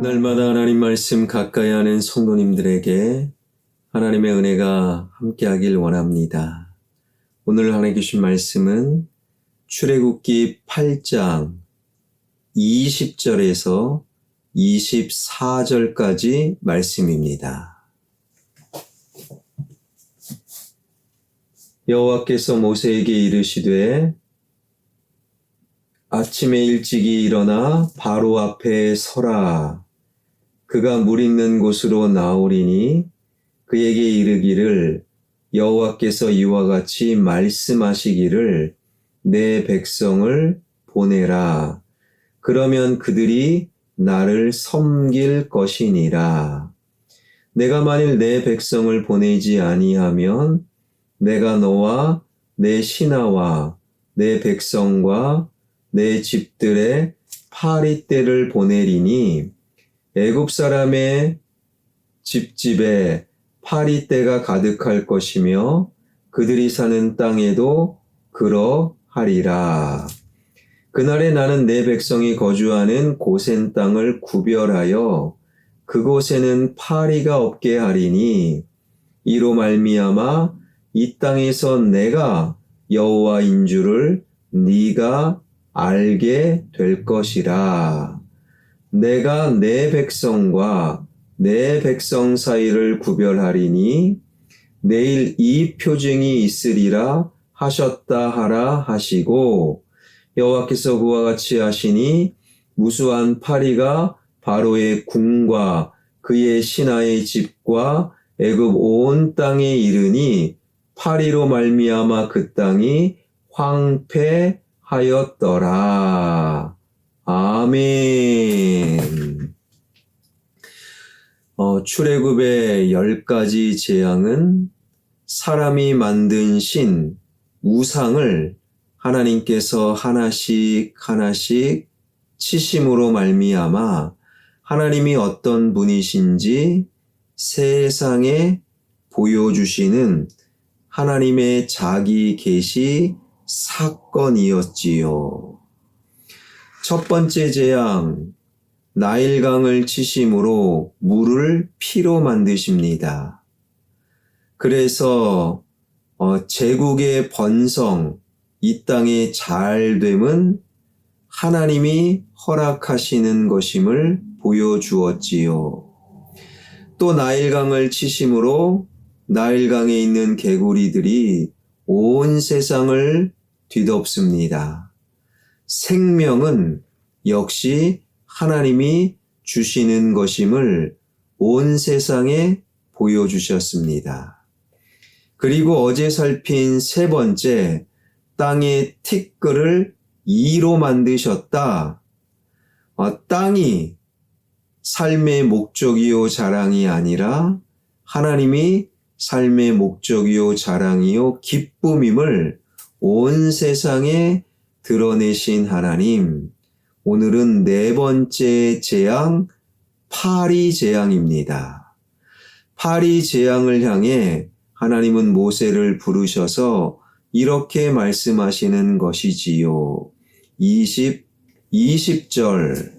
날마다 하나님 말씀 가까이 하는 성도님들에게 하나님의 은혜가 함께하길 원합니다. 오늘 하나님 주신 말씀은 출애굽기 8장 20절에서 24절까지 말씀입니다. 여호와께서 모세에게 이르시되 아침에 일찍이 일어나 바로 앞에 서라. 그가 물 있는 곳으로 나오리니 그에게 이르기를 여호와께서 이와 같이 말씀하시기를 내 백성을 보내라. 그러면 그들이 나를 섬길 것이니라. 내가 만일 내 백성을 보내지 아니하면 내가 너와 내 신하와 내 백성과 내 집들의 파리떼를 보내리니 애굽 사람의 집집에 파리떼가 가득할 것이며 그들이 사는 땅에도 그러하리라. 그날에 나는 내 백성이 거주하는 고센 땅을 구별하여 그곳에는 파리가 없게 하리니 이로 말미암아 이 땅에서 내가 여호와인 줄을 네가 알게 될 것이라. 내가 내 백성과 내 백성 사이를 구별하리니 내일 이 표징이 있으리라 하셨다 하라 하시고 여호와께서 그와 같이 하시니 무수한 파리가 바로의 궁과 그의 신하의 집과 애굽 온 땅에 이르니 파리로 말미암아 그 땅이 황폐하였더라. 아멘. 출애굽의 10가지 재앙은 사람이 만든 신, 우상을 하나님께서 하나씩 치심으로 말미암아 하나님이 어떤 분이신지 세상에 보여주시는 하나님의 자기 계시 사건이었지요. 첫 번째 재앙, 나일강을 치심으로 물을 피로 만드십니다. 그래서 제국의 번성, 이 땅의 잘됨은 하나님이 허락하시는 것임을 보여주었지요. 또 나일강을 치심으로 나일강에 있는 개구리들이 온 세상을 뒤덮습니다. 생명은 역시 하나님이 주시는 것임을 온 세상에 보여주셨습니다. 그리고 어제 살핀 세 번째, 땅의 티끌을 이로 만드셨다. 땅이 삶의 목적이요 자랑이 아니라 하나님이 삶의 목적이요 자랑이요 기쁨임을 온 세상에 드러내신 하나님. 오늘은 네 번째 재앙, 파리 재앙입니다. 파리 재앙을 향해 하나님은 모세를 부르셔서 이렇게 말씀하시는 것이지요. 20절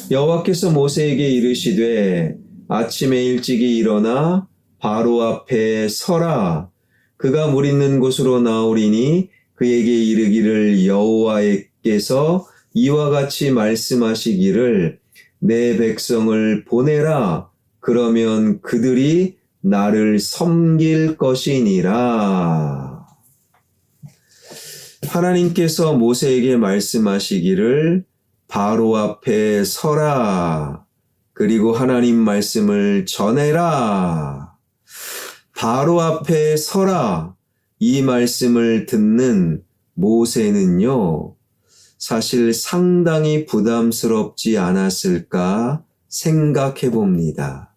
여호와께서 모세에게 이르시되 아침에 일찍이 일어나 바로 앞에 서라. 그가 물 있는 곳으로 나오리니 그에게 이르기를 여호와께서 이와 같이 말씀하시기를 내 백성을 보내라. 그러면 그들이 나를 섬길 것이니라. 하나님께서 모세에게 말씀하시기를 바로 앞에 서라. 그리고 하나님 말씀을 전해라. 바로 앞에 서라. 이 말씀을 듣는 모세는요, 사실 상당히 부담스럽지 않았을까 생각해 봅니다.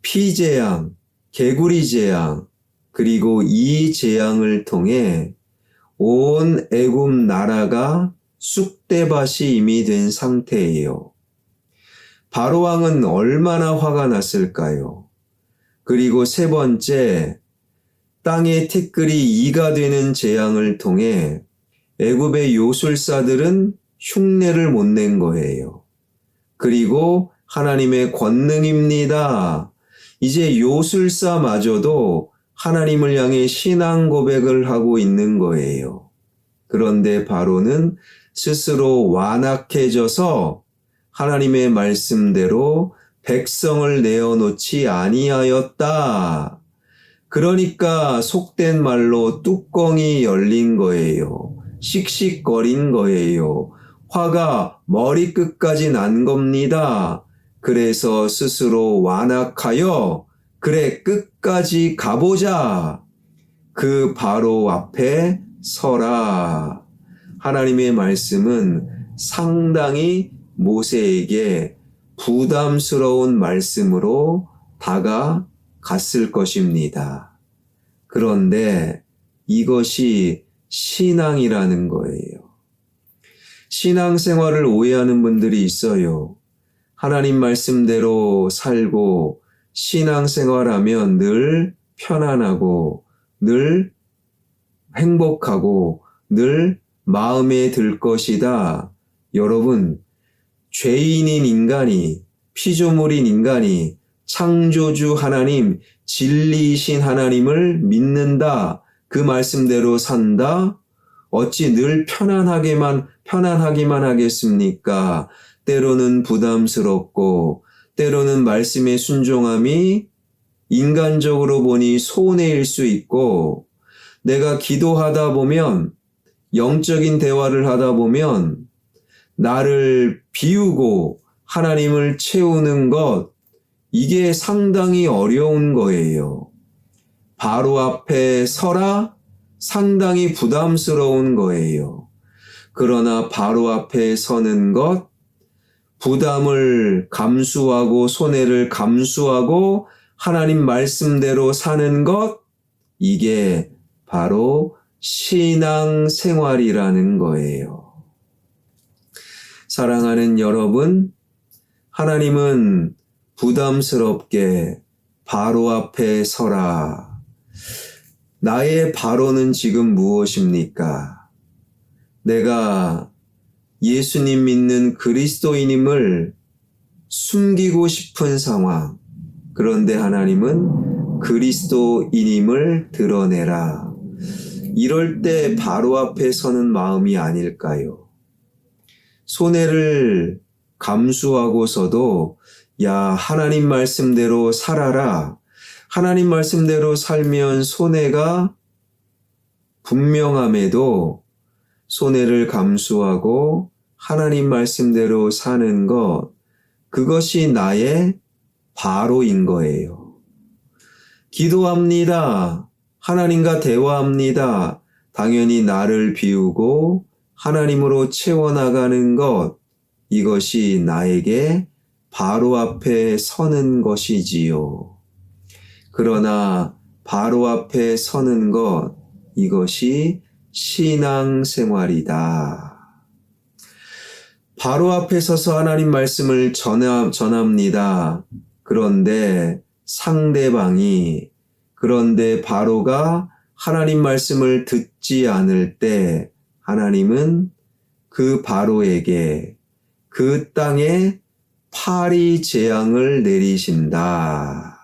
피재앙, 개구리 재앙, 그리고 이 재앙을 통해 온 애굽 나라가 쑥대밭이 이미 된 상태예요. 바로 왕은 얼마나 화가 났을까요? 그리고 세 번째, 땅의 티끌이 이가 되는 재앙을 통해 애굽의 요술사들은 흉내를 못 낸 거예요. 그리고 하나님의 권능입니다. 이제 요술사마저도 하나님을 향해 신앙 고백을 하고 있는 거예요. 그런데 바로는 스스로 완악해져서 하나님의 말씀대로 백성을 내어놓지 아니하였다. 그러니까 속된 말로 뚜껑이 열린 거예요. 씩씩거린 거예요. 화가 머리끝까지 난 겁니다. 그래서 스스로 완악하여 그래 끝까지 가보자. 그 바로 앞에 서라. 하나님의 말씀은 상당히 모세에게 부담스러운 말씀으로 다가갔을 것입니다. 그런데 이것이 신앙이라는 거예요. 신앙생활을 오해하는 분들이 있어요. 하나님 말씀대로 살고 신앙생활하면 늘 편안하고 늘 행복하고 늘 마음에 들 것이다. 여러분, 죄인인 인간이, 피조물인 인간이 창조주 하나님, 진리이신 하나님을 믿는다. 그 말씀대로 산다. 어찌 늘 편안하기만 하겠습니까? 때로는 부담스럽고 때로는 말씀의 순종함이 인간적으로 보니 손해일 수 있고 내가 기도하다 보면 영적인 대화를 하다 보면 나를 비우고 하나님을 채우는 것 이게 상당히 어려운 거예요. 바로 앞에 서라 상당히 부담스러운 거예요. 그러나 바로 앞에 서는 것 부담을 감수하고 손해를 감수하고 하나님 말씀대로 사는 것 이게 바로 신앙생활이라는 거예요. 사랑하는 여러분, 하나님은 부담스럽게 바로 앞에 서라. 나의 바로는 지금 무엇입니까? 내가 예수님 믿는 그리스도인임을 숨기고 싶은 상황. 그런데 하나님은 그리스도인임을 드러내라. 이럴 때 바로 앞에 서는 마음이 아닐까요? 손해를 감수하고서도 야, 하나님 말씀대로 살아라. 하나님 말씀대로 살면 손해가 분명함에도 손해를 감수하고 하나님 말씀대로 사는 것, 그것이 나의 바로인 거예요. 기도합니다. 하나님과 대화합니다. 당연히 나를 비우고 하나님으로 채워나가는 것, 이것이 나에게 바로 앞에 서는 것이지요. 그러나 바로 앞에 서는 것, 이것이 신앙생활이다. 바로 앞에 서서 하나님 말씀을 전합니다. 그런데 상대방이 그런데 바로가 하나님 말씀을 듣지 않을 때 하나님은 그 바로에게 그 땅에 파리 재앙을 내리신다.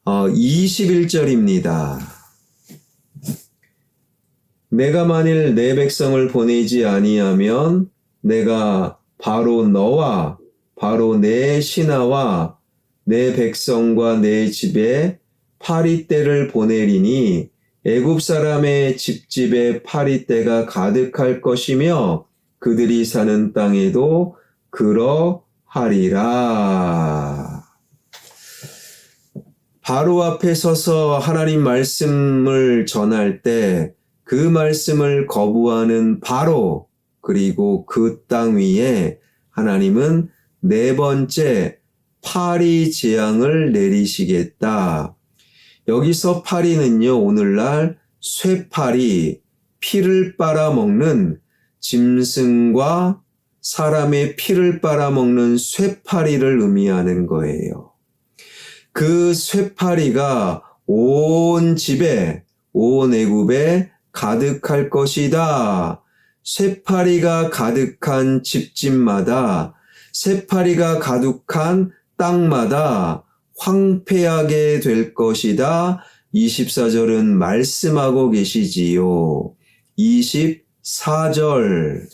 21절입니다. 내가 만일 내 백성을 보내지 아니하면 내가 바로 너와 바로 내 신하와 내 백성과 내 집에 파리떼를 보내리니 애굽 사람의 집집에 파리떼가 가득할 것이며 그들이 사는 땅에도 그러하리라. 바로 앞에 서서 하나님 말씀을 전할 때 그 말씀을 거부하는 바로 그리고 그 땅 위에 하나님은 네 번째 파리 재앙을 내리시겠다. 여기서 파리는요, 오늘날 쇠파리, 피를 빨아먹는 짐승과 사람의 피를 빨아먹는 쇠파리를 의미하는 거예요. 그 쇠파리가 온 집에, 온 애굽에 가득할 것이다. 쇠파리가 가득한 집집마다 새파리가 가득한 땅마다 황폐하게 될 것이다. 24절은 말씀하고 계시지요. 24절.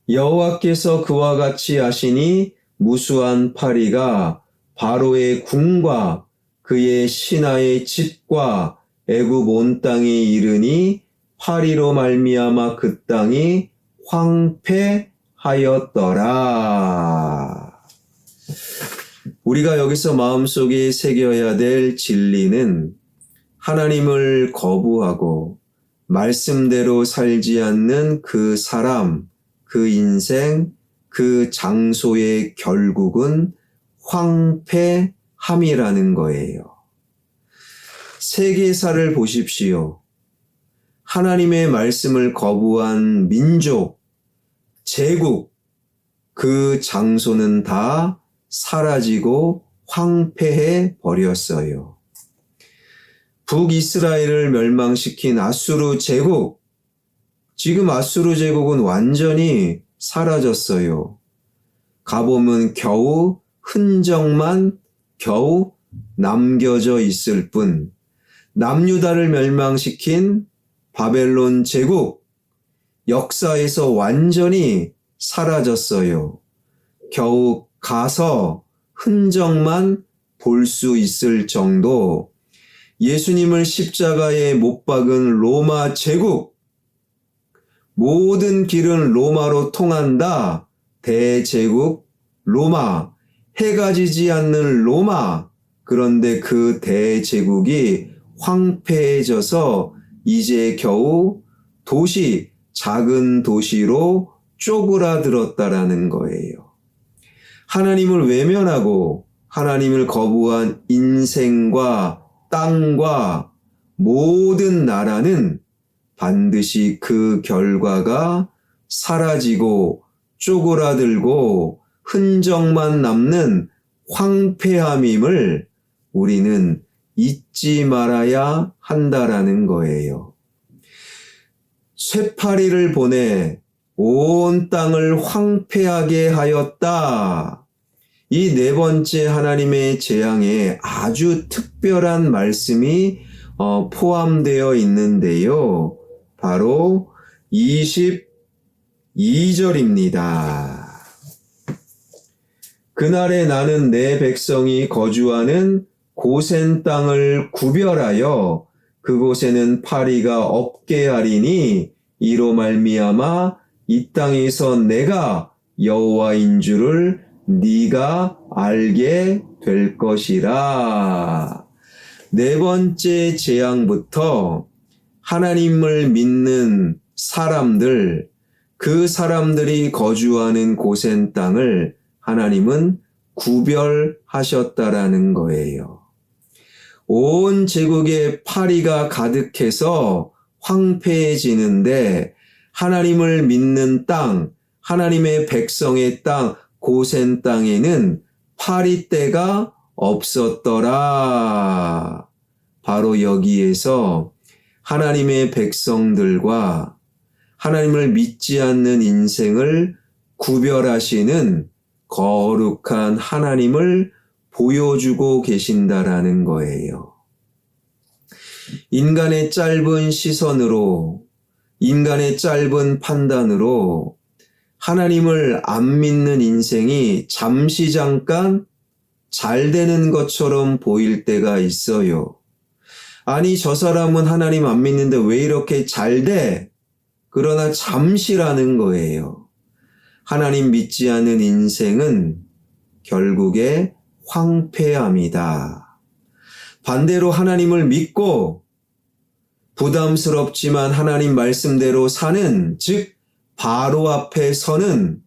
여호와께서 그와 같이 하시니 무수한 파리가 바로의 궁과 그의 신하의 집과 애굽 온 땅에 이르니 파리로 말미암아 그 땅이 황폐하였더라. 우리가 여기서 마음속에 새겨야 될 진리는 하나님을 거부하고 말씀대로 살지 않는 그 사람, 그 인생, 그 장소의 결국은 황폐함이라는 거예요. 세계사를 보십시오. 하나님의 말씀을 거부한 민족, 제국, 그 장소는 다 사라지고 황폐해 버렸어요. 북이스라엘을 멸망시킨 아수르 제국, 지금 아수르 제국은 완전히 사라졌어요. 가보면 겨우 흔적만 겨우 남겨져 있을 뿐, 남유다를 멸망시킨 바벨론 제국, 역사에서 완전히 사라졌어요. 겨우 가서 흔적만 볼 수 있을 정도, 예수님을 십자가에 못 박은 로마 제국, 모든 길은 로마로 통한다. 대제국 로마, 해가 지지 않는 로마. 그런데 그 대제국이 황폐해져서 이제 겨우 도시, 작은 도시로 쪼그라들었다라는 거예요. 하나님을 외면하고 하나님을 거부한 인생과 땅과 모든 나라는 반드시 그 결과가 사라지고 쪼그라들고 흔적만 남는 황폐함임을 우리는 잊지 말아야 한다라는 거예요. 쇠파리를 보내 온 땅을 황폐하게 하였다. 이 네 번째 하나님의 재앙에 아주 특별한 말씀이 포함되어 있는데요. 바로 22절입니다. 그날에 나는 내 백성이 거주하는 고센 땅을 구별하여 그곳에는 파리가 없게 하리니 이로 말미암아 이 땅에서 내가 여호와인 줄을 네가 알게 될 것이라. 네 번째 재앙부터 하나님을 믿는 사람들, 그 사람들이 거주하는 고센 땅을 하나님은 구별하셨다라는 거예요. 온 제국에 파리가 가득해서 황폐해지는데 하나님을 믿는 땅, 하나님의 백성의 땅, 고센 땅에는 파리떼가 없었더라. 바로 여기에서 하나님의 백성들과 하나님을 믿지 않는 인생을 구별하시는 거룩한 하나님을 보여주고 계신다라는 거예요. 인간의 짧은 시선으로, 인간의 짧은 판단으로 하나님을 안 믿는 인생이 잠시 잠깐 잘 되는 것처럼 보일 때가 있어요. 아니, 저 사람은 하나님 안 믿는데 왜 이렇게 잘 돼? 그러나 잠시라는 거예요. 하나님 믿지 않은 인생은 결국에 황폐함이다. 반대로 하나님을 믿고 부담스럽지만 하나님 말씀대로 사는, 즉 바로 앞에 서는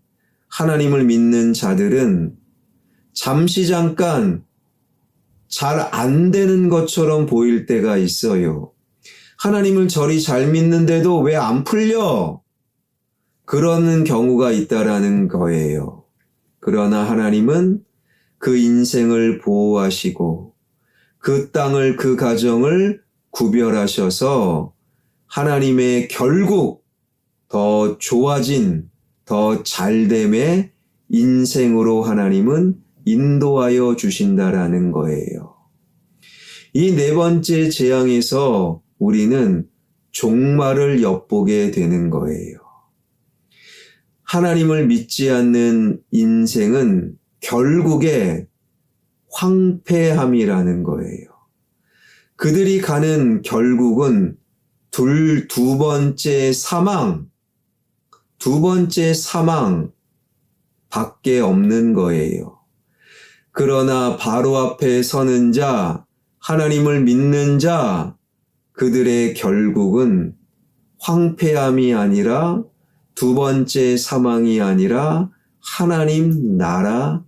하나님을 믿는 자들은 잠시 잠깐 잘 안 되는 것처럼 보일 때가 있어요. 하나님을 저리 잘 믿는데도 왜 안 풀려? 그러는 경우가 있다라는 거예요. 그러나 하나님은 그 인생을 보호하시고 그 땅을, 그 가정을 구별하셔서 하나님의 결국 더 좋아진 더 잘됨의 인생으로 하나님은 인도하여 주신다라는 거예요. 이 네 번째 재앙에서 우리는 종말을 엿보게 되는 거예요. 하나님을 믿지 않는 인생은 결국에 황폐함이라는 거예요. 그들이 가는 결국은 두 번째 사망 밖에 없는 거예요. 그러나 바로 앞에 서는 자, 하나님을 믿는 자, 그들의 결국은 황폐함이 아니라 두 번째 사망이 아니라 하나님 나라라는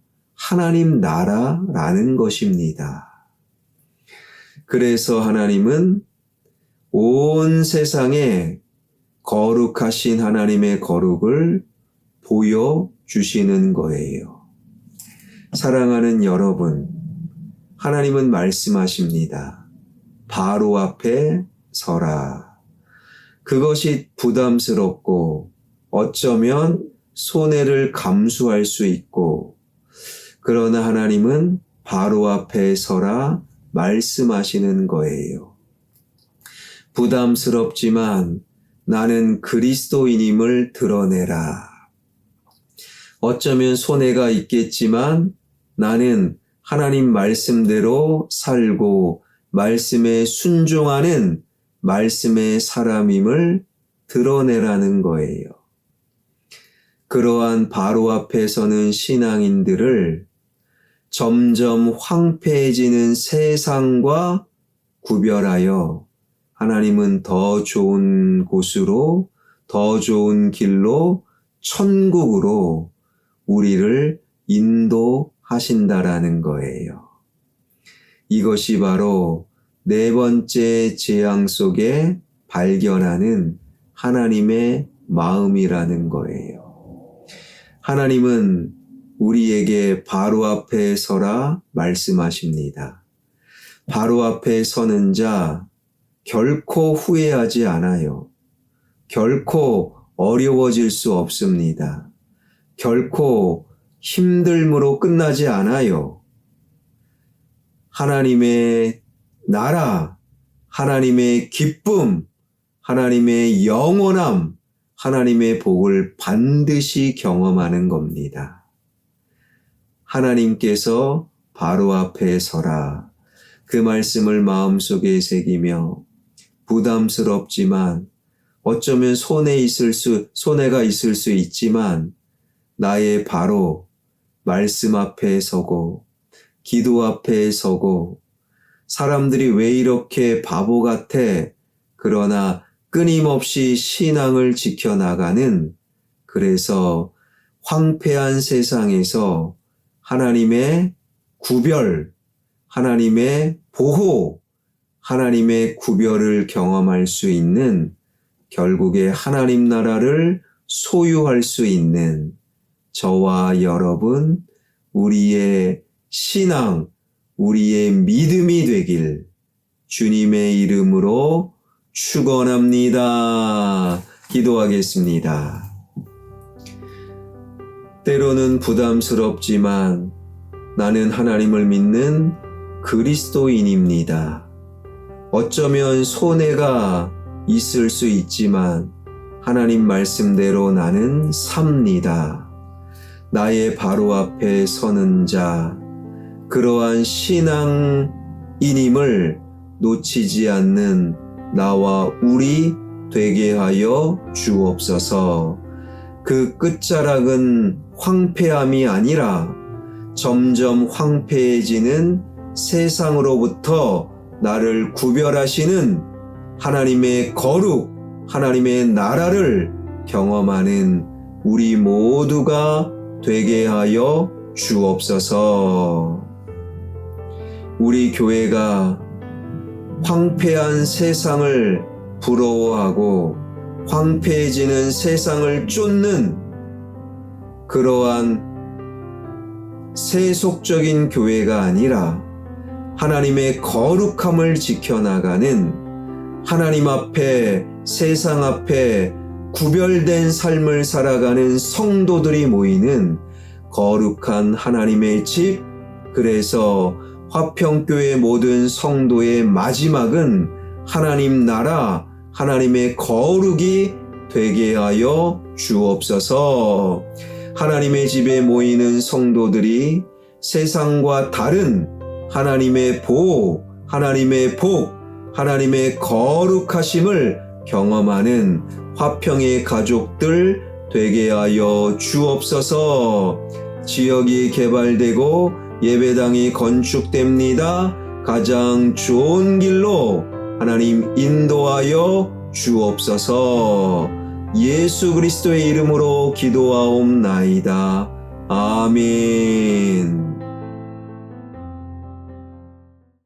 것입니다. 그래서 하나님은 온 세상에 거룩하신 하나님의 거룩을 보여주시는 거예요. 사랑하는 여러분, 하나님은 말씀하십니다. 바로 앞에 서라. 그것이 부담스럽고 어쩌면 손해를 감수할 수 있고, 그러나 하나님은 바로 앞에 서라 말씀하시는 거예요. 부담스럽지만 나는 그리스도인임을 드러내라. 어쩌면 손해가 있겠지만 나는 하나님 말씀대로 살고 말씀에 순종하는 말씀의 사람임을 드러내라는 거예요. 그러한 바로 앞에 서는 신앙인들을 점점 황폐해지는 세상과 구별하여 하나님은 더 좋은 곳으로, 더 좋은 길로, 천국으로 우리를 인도하신다라는 거예요. 이것이 바로 네 번째 재앙 속에 발견하는 하나님의 마음이라는 거예요. 하나님은 우리에게 바로 앞에 서라 말씀하십니다. 바로 앞에 서는 자 결코 후회하지 않아요. 결코 어려워질 수 없습니다. 결코 힘듦으로 끝나지 않아요. 하나님의 나라, 하나님의 기쁨, 하나님의 영원함, 하나님의 복을 반드시 경험하는 겁니다. 하나님께서 바로 앞에 서라. 그 말씀을 마음속에 새기며 부담스럽지만 어쩌면 손해가 있을 수 있지만 나의 바로 말씀 앞에 서고 기도 앞에 서고 사람들이 왜 이렇게 바보 같아? 그러나 끊임없이 신앙을 지켜나가는, 그래서 황폐한 세상에서 하나님의 구별, 하나님의 보호, 하나님의 구별을 경험할 수 있는, 결국에 하나님 나라를 소유할 수 있는 저와 여러분, 우리의 신앙, 우리의 믿음이 되길 주님의 이름으로 축원합니다. 기도하겠습니다. 때로는 부담스럽지만 나는 하나님을 믿는 그리스도인입니다. 어쩌면 손해가 있을 수 있지만 하나님 말씀대로 나는 삽니다. 나의 바로 앞에 서는 자, 그러한 신앙인임을 놓치지 않는 나와 우리 되게 하여 주옵소서. 그 끝자락은 황폐함이 아니라 점점 황폐해지는 세상으로부터 나를 구별하시는 하나님의 거룩, 하나님의 나라를 경험하는 우리 모두가 되게 하여 주옵소서. 우리 교회가 황폐한 세상을 부러워하고 황폐해지는 세상을 쫓는 그러한 세속적인 교회가 아니라 하나님의 거룩함을 지켜나가는, 하나님 앞에, 세상 앞에 구별된 삶을 살아가는 성도들이 모이는 거룩한 하나님의 집, 그래서 화평교회 모든 성도의 마지막은 하나님 나라, 하나님의 거룩이 되게 하여 주옵소서. 하나님의 집에 모이는 성도들이 세상과 다른 하나님의 보호, 하나님의 복, 하나님의 거룩하심을 경험하는 화평의 가족들 되게 하여 주옵소서. 지역이 개발되고 예배당이 건축됩니다. 가장 좋은 길로 하나님 인도하여 주옵소서. 예수 그리스도의 이름으로 기도하옵나이다. 아멘.